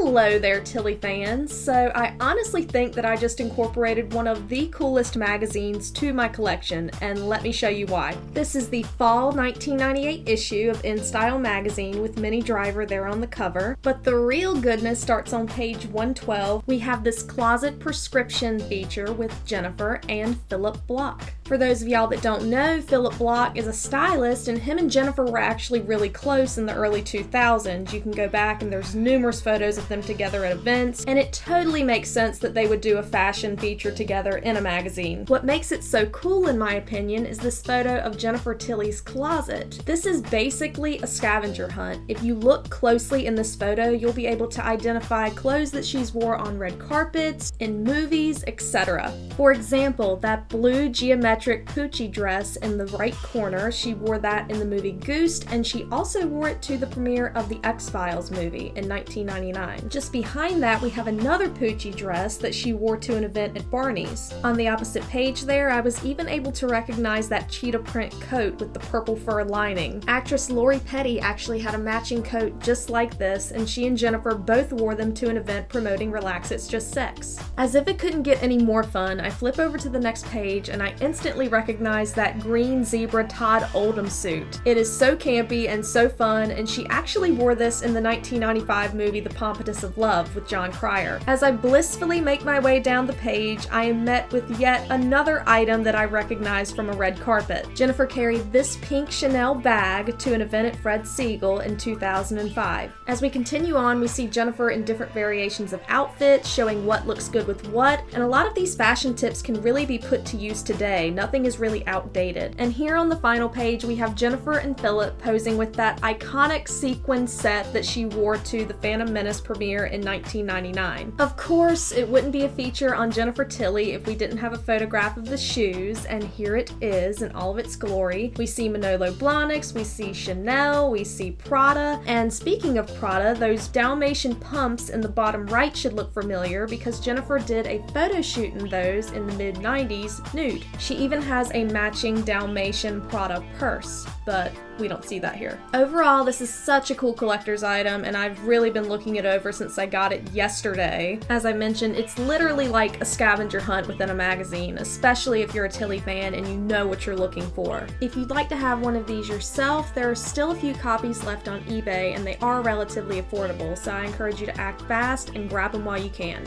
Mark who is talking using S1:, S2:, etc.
S1: Hello there, Tilly fans. So I honestly think that I just incorporated one of the coolest magazines to my collection, and let me show you why. This is the fall 1998 issue of InStyle magazine with Minnie Driver there on the cover, but the real goodness starts on page 112. We have this closet prescription feature with Jennifer and Philip Block. For those of y'all that don't know, Philip Block is a stylist, and him and Jennifer were actually really close in the early 2000s. You can go back and there's numerous photos of them together at events, and it totally makes sense that they would do a fashion feature together in a magazine. What makes it so cool, in my opinion, is this photo of Jennifer Tilly's closet. This is basically a scavenger hunt. If you look closely in this photo, you'll be able to identify clothes that she's wore on red carpets, in movies, etc. For example, that blue geometric Poochie dress in the right corner, she wore that in the movie Goose, and she also wore it to the premiere of the X-Files movie in 1999. Just behind that, we have another Poochie dress that she wore to an event at Barney's. On the opposite page there, I was even able to recognize that cheetah print coat with the purple fur lining. Actress Lori Petty actually had a matching coat just like this, and she and Jennifer both wore them to an event promoting Relax It's Just Sex. As if it couldn't get any more fun, I flip over to the next page and I instantly recognize that green zebra Todd Oldham suit. It is so campy and so fun, and she actually wore this in the 1995 movie The Pompatus of Love with John Cryer. As I blissfully make my way down the page, I am met with yet another item that I recognize from a red carpet. Jennifer carried this pink Chanel bag to an event at Fred Segal in 2005. As we continue on, we see Jennifer in different variations of outfits, showing what looks good with what, and a lot of these fashion tips can really be put to use today. Nothing is really outdated. And here on the final page, we have Jennifer and Philip posing with that iconic sequin set that she wore to the Phantom Menace premiere in 1999. Of course, it wouldn't be a feature on Jennifer Tilly if we didn't have a photograph of the shoes, and here it is in all of its glory. We see Manolo Blahniks, we see Chanel, we see Prada, and speaking of Prada, those Dalmatian pumps in the bottom right should look familiar because Jennifer did a photo shoot in those in the mid-90s nude. She even has a matching Dalmatian Prada purse, but we don't see that here. Overall, this is such a cool collector's item, and I've really been looking it over since I got it yesterday. As I mentioned, it's literally like a scavenger hunt within a magazine, especially if you're a Tilly fan and you know what you're looking for. If you'd like to have one of these yourself, there are still a few copies left on eBay, and they are relatively affordable, so I encourage you to act fast and grab them while you can.